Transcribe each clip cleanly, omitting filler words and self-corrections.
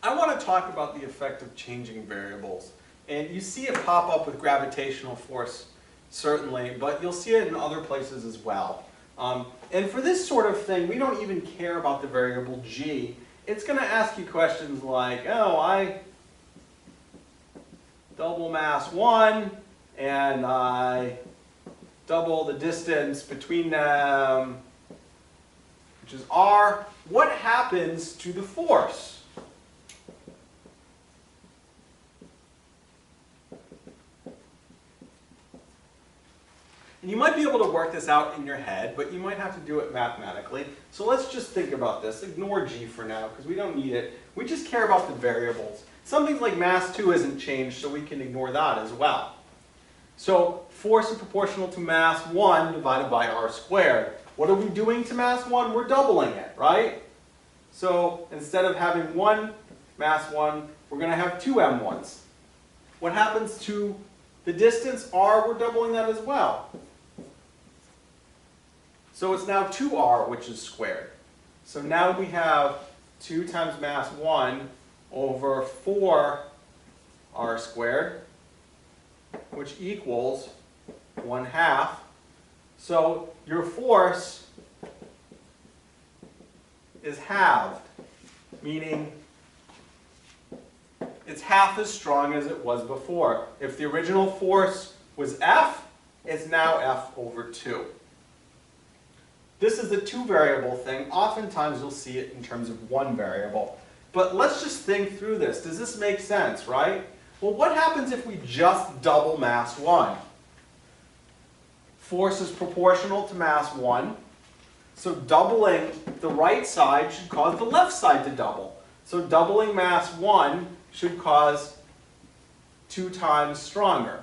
I want to talk about the effect of changing variables. And you see it pop up with gravitational force, certainly, but you'll see it in other places as well. And for this sort of thing, we don't even care about the variable g. It's going to ask you questions like, oh, I double mass 1, and I double the distance between them, which is r. What happens to the force? And you might be able to work this out in your head, but you might have to do it mathematically. So let's just think about this. Ignore g for now, because we don't need it. We just care about the variables. Something like mass 2 isn't changed, so we can ignore that as well. So force is proportional to mass 1 divided by r squared. What are we doing to mass 1? We're doubling it, right? So instead of having 1 mass 1, we're going to have 2 m1s. What happens to the distance r? We're doubling that as well. So it's now 2r, which is squared. So now we have 2 times mass 1 over 4r squared, which equals 1/2. So your force is halved, meaning it's half as strong as it was before. If the original force was F, it's now F over 2. This is a 2-variable thing. Oftentimes you'll see it in terms of 1 variable. But let's just think through this. Does this make sense, right? Well, what happens if we just double mass 1? Force is proportional to mass 1. So doubling the right side should cause the left side to double. So doubling mass 1 should cause 2 times stronger.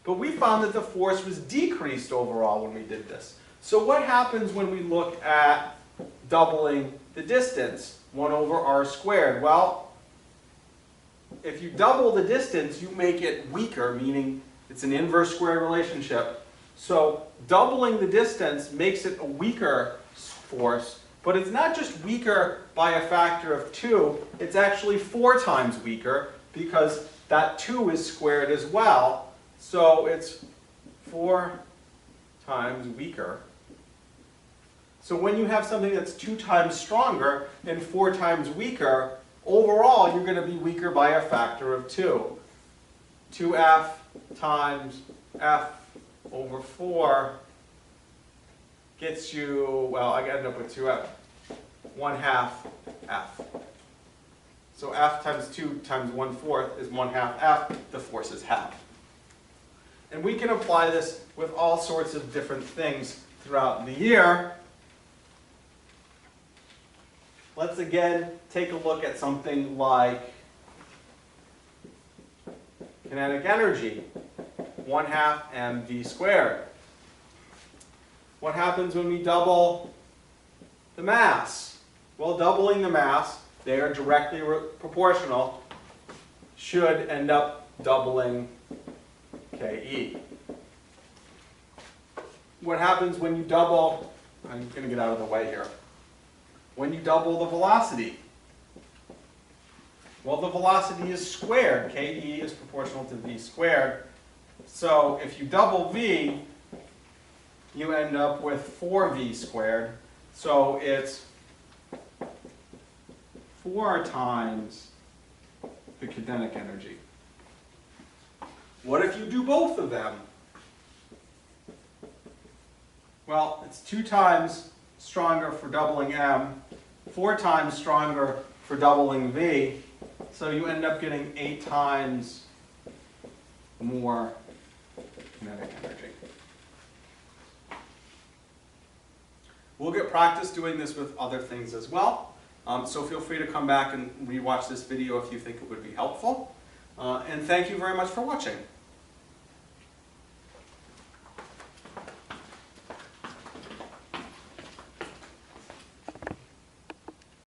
But we found that the force was decreased overall when we did this. So what happens when we look at doubling the distance? 1 over r squared. Well, if you double the distance, you make it weaker, meaning it's an inverse squared relationship. So doubling the distance makes it a weaker force, but it's not just weaker by a factor of 2, it's actually 4 times weaker because that 2 is squared as well. So it's 4 times weaker. So when you have something that's 2 times stronger and 4 times weaker, overall you're going to be weaker by a factor of 2. 2f times f over 4 gets you, well, I end up with 2f, 1/2 f. So f times 2 times 1/4 is 1/2 f. The force is half. And we can apply this with all sorts of different things throughout the year. Let's again take a look at something like kinetic energy, 1/2 mv squared. What happens when we double the mass? Well, doubling the mass, they are directly proportional, should end up doubling Ke. What happens when you double, I'm going to get out of the way here, when you double the velocity? Well, the velocity is squared. Ke is proportional to v squared. So if you double v, you end up with 4v squared. So it's 4 times the kinetic energy. What if you do both of them? Well, it's 2 times stronger for doubling m, 4 times stronger for doubling v, so you end up getting 8 times more kinetic energy. We'll get practice doing this with other things as well, so feel free to come back and rewatch this video if you think it would be helpful. And thank you very much for watching.